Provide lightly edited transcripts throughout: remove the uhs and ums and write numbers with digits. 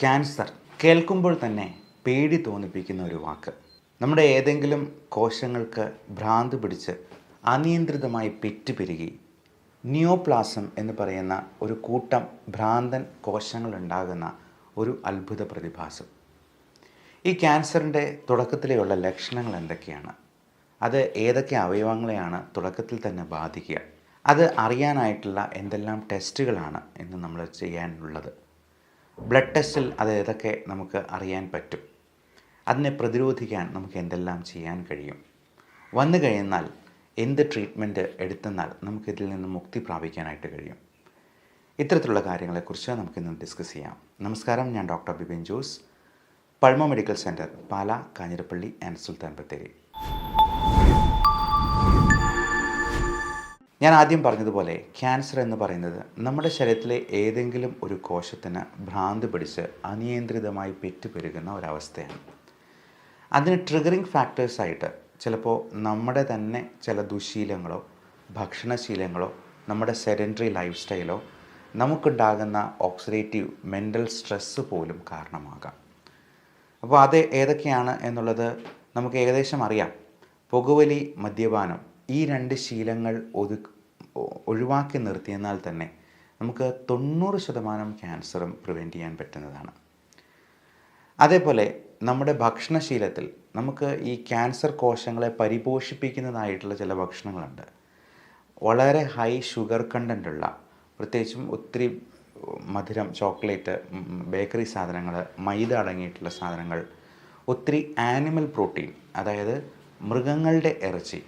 Cancer കേൾക്കുമ്പോൾ തന്നെ പേടി തോന്നിപ്പിക്കുന്ന ഒരു വാക്ക്. നമ്മുടെ ഏതെങ്കിലും കോശങ്ങൾക്ക് ഭ്രാന്ത് പിടിച്ച് അനിയന്ത്രിതമായി പെറ്റുപെരുകി നിയോപ്ലാസം എന്ന് പറയുന്ന ഒരു കൂട്ടം ഭ്രാന്തൻ കോശങ്ങളുണ്ടാകുന്ന ഒരു അത്ഭുത പ്രതിഭാസം. ഈ ക്യാൻസറിൻ്റെ തുടക്കത്തിലെയുള്ള ലക്ഷണങ്ങൾ എന്തൊക്കെയാണ്? അത് ഏതൊക്കെ അവയവങ്ങളെയാണ് തുടക്കത്തിൽ തന്നെ ബാധിക്കുക? അത് അറിയാനായിട്ടുള്ള എന്തെല്ലാം ടെസ്റ്റുകളാണ് ഇന്ന് നമ്മൾ ചെയ്യാനുള്ളത്? ബ്ലഡ് ടെസ്റ്റിൽ അത് ഏതൊക്കെ നമുക്ക് അറിയാൻ പറ്റും? അതിനെ പ്രതിരോധിക്കാൻ നമുക്ക് എന്തെല്ലാം ചെയ്യാൻ കഴിയും? വന്നു കഴിഞ്ഞാൽ എന്ത് ട്രീറ്റ്മെൻറ്റ് എടുത്തെന്നാൽ നമുക്കിതിൽ നിന്ന് മുക്തി പ്രാപിക്കാനായിട്ട് കഴിയും? ഇത്തരത്തിലുള്ള കാര്യങ്ങളെക്കുറിച്ച് നമുക്കിന്ന് ഡിസ്കസ് ചെയ്യാം. നമസ്കാരം, ഞാൻ doctor Bipin Jose, Pulmo medical centre, Pala, Kanjirappally and Sultan Bathery. ഞാൻ ആദ്യം പറഞ്ഞതുപോലെ ക്യാൻസർ എന്ന് പറയുന്നത് നമ്മുടെ ശരീരത്തിലെ ഏതെങ്കിലും ഒരു കോശത്തിന് ഭ്രാന്ത് പിടിച്ച് അനിയന്ത്രിതമായി പെറ്റുപെരുകുന്ന ഒരവസ്ഥയാണ്. അതിന് ട്രിഗറിങ് ഫാക്ടേഴ്സായിട്ട് ചിലപ്പോൾ നമ്മുടെ തന്നെ ചില ദുശീലങ്ങളോ ഭക്ഷണശീലങ്ങളോ നമ്മുടെ സെഡൻറ്ററി ലൈഫ് സ്റ്റൈലോ നമുക്കുണ്ടാകുന്ന ഓക്സിഡേറ്റീവ് മെൻ്റൽ സ്ട്രെസ്സ് പോലും കാരണമാകാം. അപ്പോൾ അത് ഏതൊക്കെയാണ് എന്നുള്ളത് നമുക്ക് ഏകദേശം അറിയാം. പുകവലി, മദ്യപാനം, ഈ രണ്ട് ശീലങ്ങൾ ഒഴിവാക്കി നിർത്തിയെന്നാൽ തന്നെ നമുക്ക് 90% ക്യാൻസറും പ്രിവെൻറ്റ് ചെയ്യാൻ പറ്റുന്നതാണ്. അതേപോലെ നമ്മുടെ ഭക്ഷണശീലത്തിൽ നമുക്ക് ഈ ക്യാൻസർ കോശങ്ങളെ പരിപോഷിപ്പിക്കുന്നതായിട്ടുള്ള ചില ഭക്ഷണങ്ങളുണ്ട്. വളരെ ഹൈ ഷുഗർ കണ്ടൻ്റുള്ള, പ്രത്യേകിച്ചും ഒത്തിരി മധുരം, ചോക്ലേറ്റ്, ബേക്കറി സാധനങ്ങൾ, മൈദ അടങ്ങിയിട്ടുള്ള സാധനങ്ങൾ, ഒത്തിരി ആനിമൽ പ്രോട്ടീൻ, അതായത് മൃഗങ്ങളുടെ ഇറച്ചി,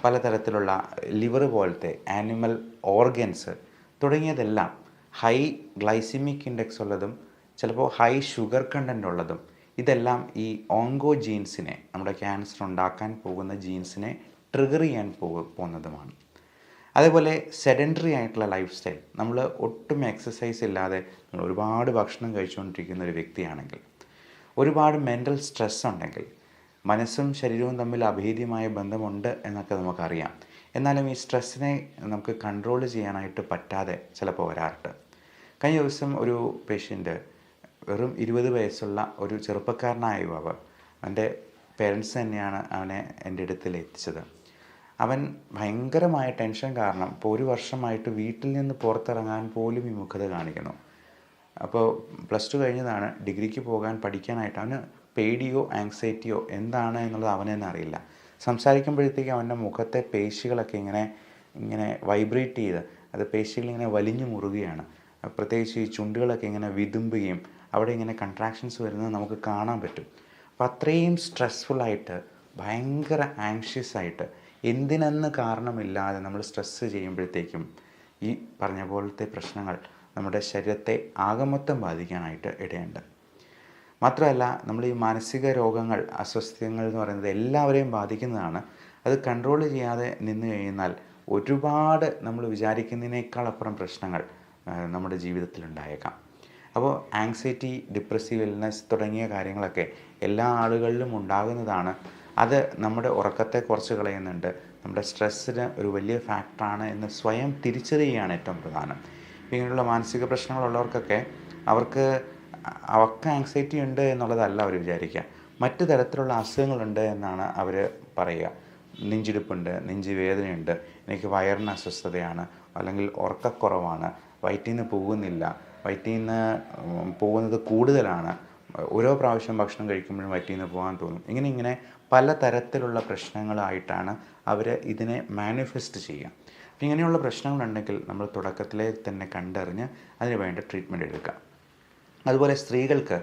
പലതരത്തിലുള്ള ലിവർ പോലത്തെ ആനിമൽ ഓർഗൻസ് തുടങ്ങിയതെല്ലാം ഹൈ ഗ്ലൈസിമിക് ഇൻഡെക്സ് ഉള്ളതും ചിലപ്പോൾ ഹൈ ഷുഗർ കണ്ടൻ്റ് ഉള്ളതും, ഇതെല്ലാം ഈ ഓങ്കോ ജീൻസിനെ, നമ്മുടെ ക്യാൻസർ ഉണ്ടാക്കാൻ പോകുന്ന ജീൻസിനെ ട്രിഗർ ചെയ്യാൻ പോകുന്നതുമാണ്. അതേപോലെ സെഡൻറ്ററി ആയിട്ടുള്ള ലൈഫ് സ്റ്റൈൽ, നമ്മൾ ഒട്ടും എക്സസൈസ് ഇല്ലാതെ നമ്മൾ ഒരുപാട് ഭക്ഷണം കഴിച്ചുകൊണ്ടിരിക്കുന്ന ഒരു വ്യക്തിയാണെങ്കിൽ, ഒരുപാട് മെൻ്റൽ സ്ട്രെസ് ഉണ്ടെങ്കിൽ, മനസ്സും ശരീരവും തമ്മിൽ അഭേദ്യമായ ബന്ധമുണ്ട് എന്നൊക്കെ നമുക്കറിയാം. എന്നാലും ഈ സ്ട്രെസ്സിനെ നമുക്ക് കൺട്രോൾ ചെയ്യാനായിട്ട് പറ്റാതെ ചിലപ്പോൾ വരാറുണ്ട്. കഴിഞ്ഞ ദിവസം ഒരു പേഷ്യൻ്റ്, വെറും 20 വയസ്സുള്ള ഒരു ചെറുപ്പക്കാരനായ യുവാവ്, അവൻ്റെ പേരൻസ് തന്നെയാണ് അവനെ എൻ്റെ അടുത്തിൽ എത്തിച്ചത്. അവൻ ഭയങ്കരമായ ടെൻഷൻ കാരണം ഇപ്പോൾ 1 വർഷമായിട്ട് വീട്ടിൽ നിന്ന് പുറത്തിറങ്ങാൻ പോലും വിമുഖത കാണിക്കുന്നു. അപ്പോൾ +2 കഴിഞ്ഞതാണ്, ഡിഗ്രിക്ക് പോകാൻ പഠിക്കാനായിട്ട് അവന് പേടിയോ ആങ്സൈറ്റിയോ എന്താണ് എന്നുള്ളത് അവന് തന്നെ അറിയില്ല. സംസാരിക്കുമ്പോഴത്തേക്കും അവൻ്റെ മുഖത്തെ പേശികളൊക്കെ ഇങ്ങനെ വൈബ്രേറ്റ് ചെയ്ത്, അത് പേശികളിങ്ങനെ വലിഞ്ഞു മുറുകയാണ്. പ്രത്യേകിച്ച് ഈ ചുണ്ടുകളൊക്കെ ഇങ്ങനെ വിതുമ്പുകയും അവിടെ ഇങ്ങനെ കൺട്രാക്ഷൻസ് വരുന്നത് നമുക്ക് കാണാൻ പറ്റും. അപ്പോൾ അത്രയും സ്ട്രെസ്ഫുള്ളായിട്ട്, ഭയങ്കര ആങ്ഷ്യസ് ആയിട്ട്, എന്തിനെന്ന് കാരണമില്ലാതെ നമ്മൾ സ്ട്രെസ്സ് ചെയ്യുമ്പോഴത്തേക്കും ഈ പറഞ്ഞ പോലത്തെ പ്രശ്നങ്ങൾ നമ്മുടെ ശരീരത്തെ ആകമൊത്തം ബാധിക്കാനായിട്ട് ഇടയുണ്ട്. മാത്രമല്ല, നമ്മൾ ഈ മാനസിക രോഗങ്ങൾ, അസ്വസ്ഥതകൾ എന്ന് പറയുന്നത് എല്ലാവരെയും ബാധിക്കുന്നതാണ്. അത് കൺട്രോൾ ചെയ്യാതെ നിന്ന് കഴിഞ്ഞാൽ ഒരുപാട് നമ്മൾ വിചാരിക്കുന്നതിനേക്കാൾ അപ്പുറം പ്രശ്നങ്ങൾ നമ്മുടെ ജീവിതത്തിലുണ്ടായേക്കാം. അപ്പോൾ ആങ്സൈറ്റി, ഡിപ്രസീവ് ഇൽനെസ് തുടങ്ങിയ കാര്യങ്ങളൊക്കെ എല്ലാ ആളുകളിലും ഉണ്ടാകുന്നതാണ്. അത് നമ്മുടെ ഉറക്കത്തെ കുറച്ച് കളയുന്നുണ്ട്, നമ്മുടെ സ്ട്രെസ്സിന് ഒരു വലിയ ഫാക്ടറാണ് എന്ന് സ്വയം തിരിച്ചറിയുകയാണ് ഏറ്റവും പ്രധാനം. ഇങ്ങനെയുള്ള മാനസിക പ്രശ്നങ്ങളുള്ളവർക്കൊക്കെ അവർക്ക് ആങ്സൈറ്റി ഉണ്ട് എന്നുള്ളതല്ല അവർ വിചാരിക്കുക, മറ്റു തരത്തിലുള്ള അസുഖങ്ങളുണ്ട് എന്നാണ് അവർ പറയുക. നെഞ്ചിടിപ്പുണ്ട്, നെഞ്ച് വേദനയുണ്ട്, എനിക്ക് വയറിന് അസ്വസ്ഥതയാണ്, അല്ലെങ്കിൽ ഉറക്കക്കുറവാണ്, വയറ്റിൽ നിന്ന് പോകുന്നില്ല, വയറ്റിൽ നിന്ന് പോകുന്നത് കൂടുതലാണ്, ഓരോ പ്രാവശ്യം ഭക്ഷണം കഴിക്കുമ്പോഴും വയറ്റിൽ നിന്ന് പോകാൻ തോന്നും. ഇങ്ങനെ പല തരത്തിലുള്ള പ്രശ്നങ്ങളായിട്ടാണ് അവർ ഇതിനെ മാനിഫെസ്റ്റ് ചെയ്യുക. അപ്പം ഇങ്ങനെയുള്ള പ്രശ്നങ്ങളുണ്ടെങ്കിൽ നമ്മൾ തുടക്കത്തിലെ തന്നെ കണ്ടറിഞ്ഞ് അതിന് വേണ്ട ട്രീറ്റ്മെൻറ്റ് എടുക്കുക. അതുപോലെ സ്ത്രീകൾക്ക്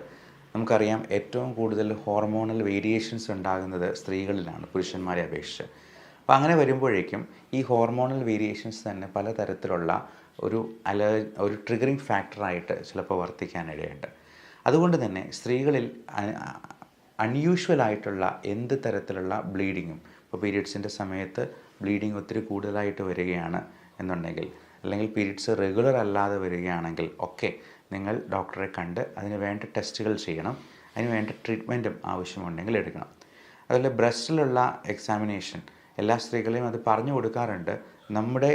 നമുക്കറിയാം, ഏറ്റവും കൂടുതൽ ഹോർമോണൽ വേരിയേഷൻസ് ഉണ്ടാകുന്നത് സ്ത്രീകളിലാണ് പുരുഷന്മാരെ അപേക്ഷിച്ച്. അപ്പോൾ അങ്ങനെ വരുമ്പോഴേക്കും ഈ ഹോർമോണൽ വേരിയേഷൻസ് തന്നെ പലതരത്തിലുള്ള ഒരു ട്രിഗറിങ് ഫാക്ടറായിട്ട് ചിലപ്പോൾ വർത്തിക്കാനിടയുണ്ട്. അതുകൊണ്ട് തന്നെ സ്ത്രീകളിൽ അൺയൂഷ്വലായിട്ടുള്ള എന്ത് തരത്തിലുള്ള ബ്ലീഡിങ്ങും, ഇപ്പോൾ പീരിയഡ്സിൻ്റെ സമയത്ത് ബ്ലീഡിങ് ഒത്തിരി കൂടുതലായിട്ട് വരികയാണ് എന്നുണ്ടെങ്കിൽ, അല്ലെങ്കിൽ പീരിയഡ്സ് റെഗുലർ അല്ലാതെ വരികയാണെങ്കിൽ ഒക്കെ നിങ്ങൾ ഡോക്ടറെ കണ്ട് അതിന് വേണ്ട ടെസ്റ്റുകൾ ചെയ്യണം. അതിന് വേണ്ട ട്രീറ്റ്മെൻറ്റും ആവശ്യമുണ്ടെങ്കിൽ എടുക്കണം. അതുപോലെ ബ്രസ്റ്റിലുള്ള എക്സാമിനേഷൻ എല്ലാ സ്ത്രീകളെയും അത് പറഞ്ഞു കൊടുക്കാറുണ്ട്. നമ്മുടെ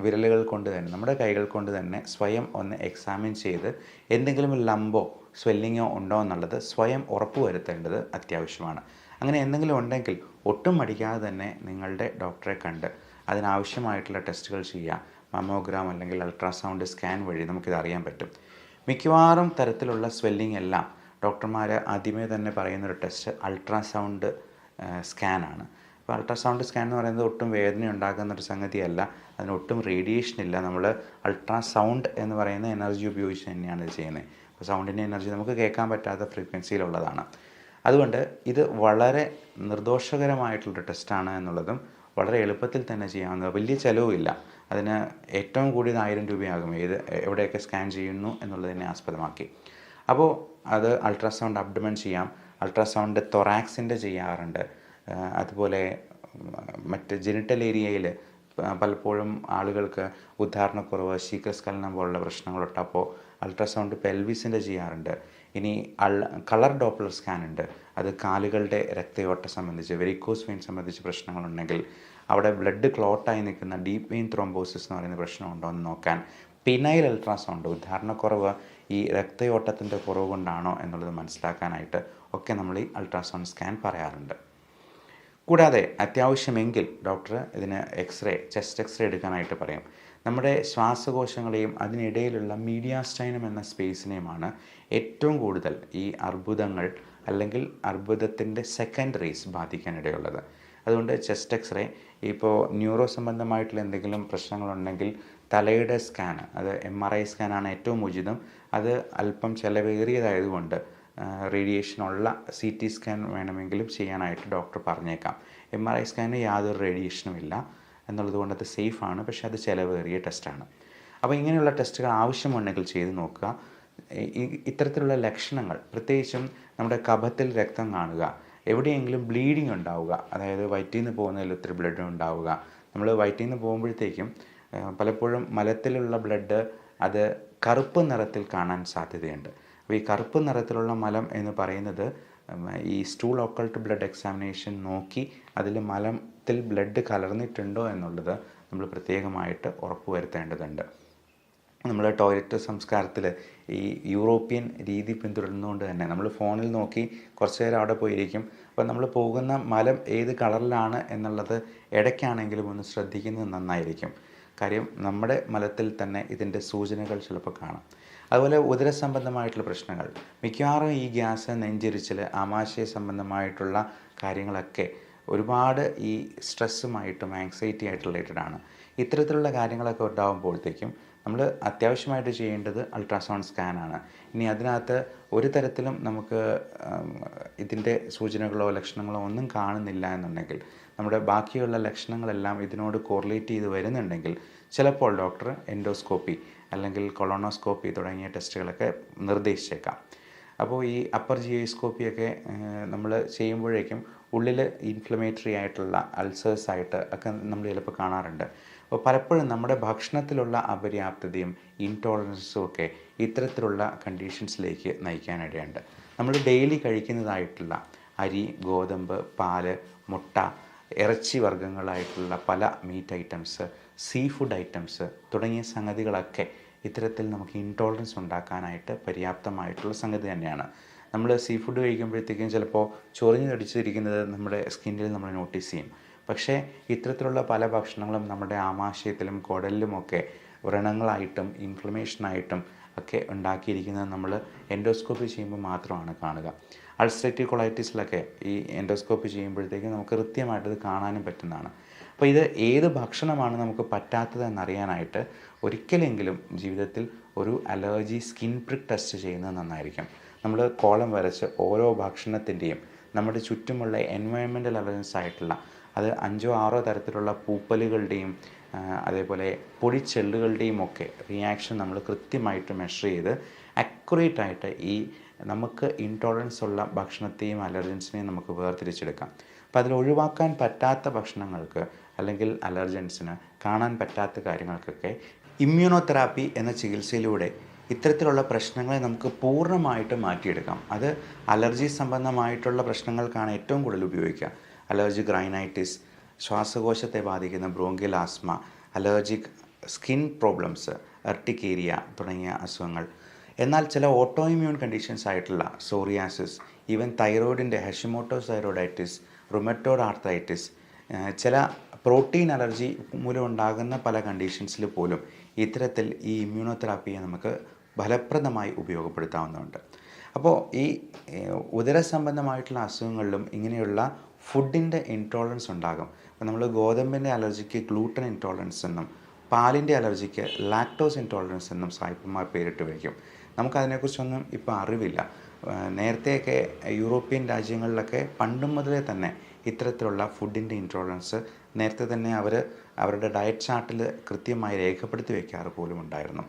വിരലുകൾ കൊണ്ട് തന്നെ, നമ്മുടെ കൈകൾ കൊണ്ട് തന്നെ സ്വയം ഒന്ന് എക്സാമിൻ ചെയ്ത് എന്തെങ്കിലും ലംബോ സ്വെല്ലിങ്ങോ ഉണ്ടോ എന്നുള്ളത് സ്വയം ഉറപ്പുവരുത്തേണ്ടത് അത്യാവശ്യമാണ്. അങ്ങനെ എന്തെങ്കിലും ഉണ്ടെങ്കിൽ ഒട്ടും മടിക്കാതെ തന്നെ നിങ്ങളുടെ ഡോക്ടറെ കണ്ട് അതിനാവശ്യമായിട്ടുള്ള ടെസ്റ്റുകൾ ചെയ്യുക. മമ്മോഗ്രാം അല്ലെങ്കിൽ അൾട്രാസൗണ്ട് സ്കാൻ വഴി നമുക്കിത് അറിയാൻ പറ്റും. മിക്കവാറും തരത്തിലുള്ള സ്വെല്ലിംഗ് എല്ലാം ഡോക്ടർമാർ ആദ്യമേ തന്നെ പറയുന്നൊരു ടെസ്റ്റ് അൾട്രാസൗണ്ട് സ്കാനാണ്. അപ്പോൾ അൾട്രാസൗണ്ട് സ്കാൻ എന്ന് പറയുന്നത് ഒട്ടും വേദന ഉണ്ടാക്കുന്നൊരു സംഗതിയല്ല, അതിനൊട്ടും റേഡിയേഷൻ ഇല്ല. നമ്മൾ അൾട്രാസൗണ്ട് എന്ന് പറയുന്ന എനർജി ഉപയോഗിച്ച് തന്നെയാണ് ഇത് ചെയ്യുന്നത്. അപ്പോൾ സൗണ്ടിൻ്റെ എനർജി നമുക്ക് കേൾക്കാൻ പറ്റാത്ത ഫ്രീക്വൻസിയിലുള്ളതാണ്. അതുകൊണ്ട് ഇത് വളരെ നിർദോഷകരമായിട്ടുള്ളൊരു ടെസ്റ്റാണ് എന്നുള്ളതും വളരെ എളുപ്പത്തിൽ തന്നെ ചെയ്യാവുന്നത്, വലിയ ചിലവുമില്ല. അതിന് ഏറ്റവും കൂടിയത് 1000 രൂപയാകും എവിടെയൊക്കെ സ്കാൻ ചെയ്യുന്നു എന്നുള്ളതിനെ ആസ്പദമാക്കി. അപ്പോൾ അത് അൾട്രാസൗണ്ട് അബ്ഡമൻ ചെയ്യാം, അൾട്രാസൗണ്ട് തൊറാക്സിൻ്റെ ചെയ്യാറുണ്ട്. അതുപോലെ മറ്റ് ജെനിറ്റൽ ഏരിയയിൽ പലപ്പോഴും ആളുകൾക്ക് ഉദ്ധാരണക്കുറവ്, ശീഘ്രസ്ഖലനം പോലുള്ള പ്രശ്നങ്ങളുണ്ട്. അപ്പോൾ അൾട്രാസൗണ്ട് പെൽവിസിൻ്റെ ചെയ്യാറുണ്ട്. ഇനി കളർ ഡോപ്ലർ സ്കാൻ ഉണ്ട്. അത് കാലുകളുടെ രക്തയോട്ടം സംബന്ധിച്ച്, വെരിക്കോസ് വെയിൻ സംബന്ധിച്ച് പ്രശ്നങ്ങളുണ്ടെങ്കിൽ അവിടെ ബ്ലഡ് ക്ലോട്ടായി നിൽക്കുന്ന ഡീപ്പ് വെയിൻ ത്രോംബോസിസ് എന്ന് പറയുന്ന പ്രശ്നമുണ്ടോ എന്ന് നോക്കാൻ പിനൈൽ അൾട്രാസൗണ്ട്, ഉദ്ധാരണക്കുറവ് ഈ രക്തയോട്ടത്തിൻ്റെ കുറവ് കൊണ്ടാണോ എന്നുള്ളത് മനസ്സിലാക്കാനായിട്ട് ഒക്കെ നമ്മൾ ഈ അൾട്രാസൗണ്ട് സ്കാൻ പറയാറുണ്ട്. കൂടാതെ അത്യാവശ്യമെങ്കിൽ ഡോക്ടർ ഇതിന് ചെസ്റ്റ് എക്സ്റേ എടുക്കാനായിട്ട് പറയും. നമ്മുടെ ശ്വാസകോശങ്ങളെയും അതിനിടയിലുള്ള മീഡിയാസ്റ്റൈനം എന്ന സ്പേസിനെയുമാണ് ഏറ്റവും കൂടുതൽ ഈ അർബുദങ്ങൾ അല്ലെങ്കിൽ അർബുദത്തിൻ്റെ സെക്കൻഡറീസ് ബാധിക്കാനിടയുള്ളത്. അതുകൊണ്ട് ചെസ്റ്റ് എക്സ്റേ, ഇപ്പോൾ ന്യൂറോ സംബന്ധമായിട്ടുള്ള എന്തെങ്കിലും പ്രശ്നങ്ങളുണ്ടെങ്കിൽ തലയുടെ സ്കാൻ, അത് MRI സ്കാനാണ് ഏറ്റവും ഉചിതം. അത് അല്പം ചിലവേറിയതായതുകൊണ്ട് റേഡിയേഷനുള്ള CT സ്കാൻ വേണമെങ്കിലും ചെയ്യാനായിട്ട് ഡോക്ടർ പറഞ്ഞേക്കാം. MRI സ്കാനിന് യാതൊരു റേഡിയേഷനും ഇല്ല എന്നുള്ളത് കൊണ്ട് അത് സേഫാണ്, പക്ഷേ അത് ചിലവേറിയ ടെസ്റ്റാണ്. അപ്പോൾ ഇങ്ങനെയുള്ള ടെസ്റ്റുകൾ ആവശ്യമുണ്ടെങ്കിൽ ചെയ്ത് നോക്കുക. ഇത്തരത്തിലുള്ള ലക്ഷണങ്ങൾ, പ്രത്യേകിച്ചും നമ്മുടെ കഫത്തിൽ രക്തം കാണുക, എവിടെയെങ്കിലും ബ്ലീഡിങ് ഉണ്ടാവുക, അതായത് വയറ്റിൽ നിന്ന് പോകുന്നതിൽ ഒത്തിരി ബ്ലഡ് ഉണ്ടാവുക. നമ്മൾ വയറ്റിൽ നിന്ന് പോകുമ്പോഴത്തേക്കും പലപ്പോഴും മലത്തിലുള്ള ബ്ലഡ് അത് കറുപ്പ് നിറത്തിൽ കാണാൻ സാധ്യതയുണ്ട്. അപ്പോൾ ഈ കറുപ്പ് നിറത്തിലുള്ള മലം എന്ന് പറയുന്നത് ഈ സ്റ്റൂൾ ഒക്കൾട്ട് ബ്ലഡ് എക്സാമിനേഷൻ നോക്കി അതിൽ മലത്തിൽ ബ്ലഡ് കലർന്നിട്ടുണ്ടോ എന്നുള്ളത് നമ്മൾ പ്രത്യേകമായിട്ട് ഉറപ്പുവരുത്തേണ്ടതുണ്ട്. നമ്മൾ ടോയ്ലറ്റ് സംസ്കാരത്തിൽ ഈ യൂറോപ്യൻ രീതി പിന്തുടരുന്നതുകൊണ്ട് തന്നെ നമ്മൾ ഫോണിൽ നോക്കി കുറച്ച് നേരം അവിടെ പോയിരിക്കും. അപ്പോൾ നമ്മൾ പോകുന്ന മലം ഏത് കളറിലാണ് എന്നുള്ളത് ഇടയ്ക്കാണെങ്കിലും ഒന്ന് ശ്രദ്ധിക്കുന്നത് നന്നായിരിക്കും. കാര്യം നമ്മുടെ മലത്തിൽ തന്നെ ഇതിൻ്റെ സൂചനകൾ ചിലപ്പോൾ കാണാം. അതുപോലെ ഉദരസംബന്ധമായിട്ടുള്ള പ്രശ്നങ്ങൾ, മിക്കവാറും ഈ ഗ്യാസ്, നെഞ്ചിരിച്ചൽ, ആമാശയ സംബന്ധമായിട്ടുള്ള കാര്യങ്ങളൊക്കെ ഒരുപാട് ഈ സ്ട്രെസ്സുമായിട്ടും ആങ്സൈറ്റി ആയിട്ട് റിലേറ്റഡാണ്. ഇത്തരത്തിലുള്ള കാര്യങ്ങളൊക്കെ ഉണ്ടാകുമ്പോഴത്തേക്കും നമ്മൾ അത്യാവശ്യമായിട്ട് ചെയ്യേണ്ടത് അൾട്രാസൗണ്ട് സ്കാനാണ്. ഇനി അതിനകത്ത് ഒരു തരത്തിലും നമുക്ക് ഇതിൻ്റെ സൂചനകളോ ലക്ഷണങ്ങളോ ഒന്നും കാണുന്നില്ല എന്നുണ്ടെങ്കിൽ, നമ്മുടെ ബാക്കിയുള്ള ലക്ഷണങ്ങളെല്ലാം ഇതിനോട് കോറിലേറ്റ് ചെയ്ത് വരുന്നുണ്ടെങ്കിൽ ചിലപ്പോൾ ഡോക്ടർ എൻഡോസ്കോപ്പി അല്ലെങ്കിൽ കൊളോണോസ്കോപ്പി തുടങ്ങിയ ടെസ്റ്റുകളൊക്കെ നിർദ്ദേശിച്ചേക്കാം. അപ്പോൾ ഈ അപ്പർ ജിയോസ്കോപ്പിയൊക്കെ നമ്മൾ ചെയ്യുമ്പോഴേക്കും ഉള്ളിൽ ഇൻഫ്ലമേറ്ററി ആയിട്ടുള്ള അൾസേഴ്സ് ആയിട്ട് ഒക്കെ നമ്മൾ ചിലപ്പോൾ കാണാറുണ്ട്. അപ്പോൾ പലപ്പോഴും നമ്മുടെ ഭക്ഷണത്തിലുള്ള അപര്യാപ്തതയും ഇൻടോളറൻസും ഒക്കെ ഇത്തരത്തിലുള്ള കണ്ടീഷൻസിലേക്ക് നയിക്കാനിടയുണ്ട്. നമ്മൾ ഡെയിലി കഴിക്കുന്നതായിട്ടുള്ള അരി, ഗോതമ്പ്, പാല്, മുട്ട, ഇറച്ചി വർഗ്ഗങ്ങളായിട്ടുള്ള പല meat items, sea food items തുടങ്ങിയ സംഗതികളൊക്കെ ഇത്തരത്തിൽ നമുക്ക് ഇൻടോളറൻസ് ഉണ്ടാക്കാനായിട്ട് പര്യാപ്തമായിട്ടുള്ള സംഗതി തന്നെയാണ്. നമ്മൾ സീ ഫുഡ് കഴിക്കുമ്പോഴത്തേക്കും ചിലപ്പോൾ ചൊറിഞ്ഞ് തടിച്ചിരിക്കുന്നത് നമ്മുടെ സ്കിന്നിൽ നമ്മൾ നോട്ടീസ് ചെയ്യും. പക്ഷേ ഇത്തരത്തിലുള്ള പല ഭക്ഷണങ്ങളും നമ്മുടെ ആമാശയത്തിലും കുടലിലുമൊക്കെ വ്രണങ്ങളായിട്ടും ഇൻഫ്ലമേഷനായിട്ടും ഒക്കെ ഉണ്ടാക്കിയിരിക്കുന്നത് നമ്മൾ എൻഡോസ്കോപ്പി ചെയ്യുമ്പോൾ മാത്രമാണ് കാണുക. അൾസറേറ്റീവ് കൊളൈറ്റിസിലൊക്കെ ഈ എൻഡോസ്കോപ്പി ചെയ്യുമ്പോഴത്തേക്കും നമുക്ക് കൃത്യമായിട്ടത് കാണാനും പറ്റുന്നതാണ്. അപ്പോൾ ഇത് ഏത് ഭക്ഷണമാണ് നമുക്ക് പറ്റാത്തതെന്നറിയാനായിട്ട് ഒരിക്കലെങ്കിലും ജീവിതത്തിൽ ഒരു അലർജി സ്കിൻ പ്രിക്ക് ടെസ്റ്റ് ചെയ്യുന്നത് നന്നായിരിക്കും. നമ്മൾ കോളം വരച്ച് ഓരോ ഭക്ഷണത്തിൻ്റെയും നമ്മുടെ ചുറ്റുമുള്ള എൻവയോൺമെൻറ്റൽ അലർജൻസ് ആയിട്ടുള്ള അത് 5-6 തരത്തിലുള്ള പൂപ്പലുകളുടെയും അതേപോലെ പൊടിച്ചെള്ളുകളുടെയും ഒക്കെ റിയാക്ഷൻ നമ്മൾ കൃത്യമായിട്ട് മെഷർ ചെയ്ത് അക്യുറേറ്റ് ആയിട്ട് ഈ നമുക്ക് ഇൻടോളറൻസ് ഉള്ള ഭക്ഷണത്തെയും അലർജൻസിനെയും നമുക്ക് വേർതിരിച്ചെടുക്കാം. അപ്പോൾ അതിൽ ഒഴിവാക്കാൻ പറ്റാത്ത ഭക്ഷണങ്ങൾക്ക് അല്ലെങ്കിൽ അലർജൻസിന് കാണാൻ പറ്റാത്ത കാര്യങ്ങൾക്കൊക്കെ ഇമ്മ്യൂണോതെറാപ്പി എന്ന ചികിത്സയിലൂടെ ഇത്തരത്തിലുള്ള പ്രശ്നങ്ങളെ നമുക്ക് പൂർണ്ണമായിട്ട് മാറ്റിയെടുക്കാം. അത് അലർജി സംബന്ധമായിട്ടുള്ള പ്രശ്നങ്ങൾക്കാണ് ഏറ്റവും കൂടുതൽ ഉപയോഗിക്കുക. അലർജിക് റൈനൈറ്റിസ്, ശ്വാസകോശത്തെ ബാധിക്കുന്ന bronchial asthma, allergic skin problems, urticaria തുടങ്ങിയ അസുഖങ്ങൾ. എന്നാൽ ചില ഓട്ടോ ഇമ്മ്യൂൺ കണ്ടീഷൻസ് ആയിട്ടുള്ള സോറിയാസിസ്, ഈവൻ തൈറോയിഡിൻ്റെ ഹഷിമോട്ടോസ് തൈറോയിഡൈറ്റിസ്, റുമറ്റോയ്ഡ് ആർത്രൈറ്റിസ്, ചില പ്രോട്ടീൻ അലർജി മൂലം ഉണ്ടാകുന്ന പല കണ്ടീഷൻസിൽ പോലും ഇത്തരത്തിൽ ഈ ഇമ്മ്യൂണോതെറാപ്പിയെ നമുക്ക് ഫലപ്രദമായി ഉപയോഗപ്പെടുത്താവുന്നതുണ്ട്. അപ്പോൾ ഈ ഉദര സംബന്ധമായിട്ടുള്ള അസുഖങ്ങളിലും ഇങ്ങനെയുള്ള ഫുഡിൻ്റെ ഇൻടോളറൻസ് ഉണ്ടാകും. അപ്പോൾ നമ്മൾ ഗോതമ്പിൻ്റെ അലർജിക്ക് ഗ്ലൂട്ടൻ ഇൻടോളറൻസ് എന്നും പാലിൻ്റെ അലർജിക്ക് ലാക്ടോസ് ഇൻടോളറൻസ് എന്നും സായിപ്പന്മാർ പേരിട്ട് വയ്ക്കും. നമുക്കതിനെക്കുറിച്ചൊന്നും ഇപ്പോൾ അറിവില്ല. നേരത്തെയൊക്കെ യൂറോപ്യൻ രാജ്യങ്ങളിലൊക്കെ പണ്ടും മുതലേ തന്നെ ഇത്തരത്തിലുള്ള ഫുഡിൻ്റെ ഇൻടോളറൻസ് നേരത്തെ തന്നെ അവരുടെ ഡയറ്റ് ചാർട്ടിൽ കൃത്യമായി രേഖപ്പെടുത്തി വയ്ക്കാറ് പോലും ഉണ്ടായിരുന്നു.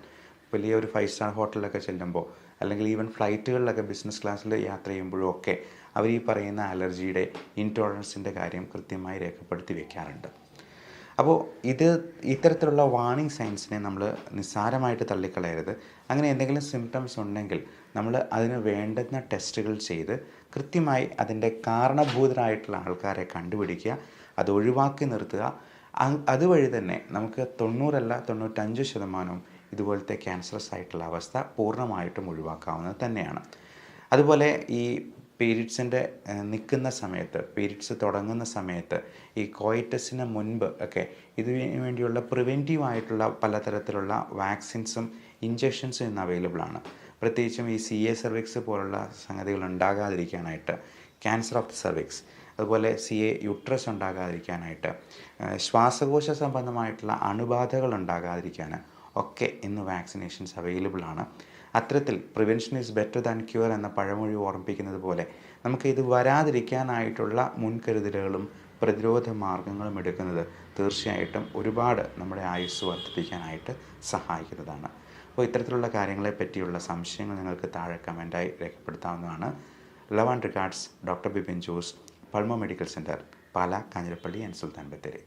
വലിയ ഒരു 5 സ്റ്റാർ ഹോട്ടലിലൊക്കെ ചെല്ലുമ്പോൾ അല്ലെങ്കിൽ ഈവൻ ഫ്ലൈറ്റുകളിലൊക്കെ ബിസിനസ് ക്ലാസ്സിൽ യാത്ര ചെയ്യുമ്പോഴും ഒക്കെ അവർ ഈ പറയുന്ന അലർജിയുടെ ഇൻടോളറൻസിൻ്റെ കാര്യം കൃത്യമായി രേഖപ്പെടുത്തി വയ്ക്കാറുണ്ട്. അപ്പോൾ ഇത്തരത്തിലുള്ള വാർണിംഗ് സൈൻസിനെ നമ്മൾ നിസ്സാരമായിട്ട് തള്ളിക്കളയരുത്. അങ്ങനെ എന്തെങ്കിലും സിംറ്റംസ് ഉണ്ടെങ്കിൽ നമ്മൾ അതിന് വേണ്ടുന്ന ടെസ്റ്റുകൾ ചെയ്ത് കൃത്യമായി അതിൻ്റെ കാരണഭൂതരായിട്ടുള്ള ആൾക്കാരെ കണ്ടുപിടിക്കുക, അത് ഒഴിവാക്കി നിർത്തുക. അതുവഴി തന്നെ നമുക്ക് 90 അല്ല 95% ഇതുപോലത്തെ ക്യാൻസറസ് ആയിട്ടുള്ള അവസ്ഥ പൂർണ്ണമായിട്ടും ഒഴിവാക്കാവുന്നത് തന്നെയാണ്. അതുപോലെ ഈ പീരീഡ്സിൻ്റെ നിൽക്കുന്ന സമയത്ത്, പീരീഡ്സ് തുടങ്ങുന്ന സമയത്ത്, ഈ കോയിറ്റസിന് മുൻപ് ഒക്കെ ഇതിനു വേണ്ടിയുള്ള പ്രിവെൻറ്റീവ് ആയിട്ടുള്ള പലതരത്തിലുള്ള വാക്സിൻസും ഇഞ്ചക്ഷൻസും ഇന്ന് അവൈലബിൾ ആണ്. പ്രത്യേകിച്ചും ഈ CA സെർവിക്സ് പോലുള്ള സംഗതികൾ ഉണ്ടാകാതിരിക്കാനായിട്ട്, ക്യാൻസർ ഓഫ് ദി സെർവിക്സ്, അതുപോലെ CA യൂട്രസ് ഉണ്ടാകാതിരിക്കാനായിട്ട്, ശ്വാസകോശ സംബന്ധമായിട്ടുള്ള അണുബാധകൾ ഉണ്ടാകാതിരിക്കാൻ ഒക്കെ ഇന്ന് വാക്സിനേഷൻസ് അവൈലബിൾ ആണ്. അത്തരത്തിൽ prevention is better than cure എന്ന പഴമൊഴി ഓർമ്മിപ്പിക്കുന്നത് പോലെ നമുക്ക് ഇത് വരാതിരിക്കാനായിട്ടുള്ള മുൻകരുതലുകളും പ്രതിരോധ മാർഗങ്ങളും എടുക്കുന്നത് തീർച്ചയായിട്ടും ഒരുപാട് നമ്മുടെ ആയുസ്സ് വർദ്ധിപ്പിക്കാനായിട്ട് സഹായിക്കുന്നതാണ്. അപ്പോൾ ഇത്തരത്തിലുള്ള കാര്യങ്ങളെ പറ്റിയുള്ള സംശയങ്ങൾ നിങ്ങൾക്ക് താഴെ കമൻറ്റായി രേഖപ്പെടുത്താവുന്നതാണ്. Love and regards, doctor Bipin Jose, Pulmo medical centre, Pala, Kanjirappally and Sultan Bathery.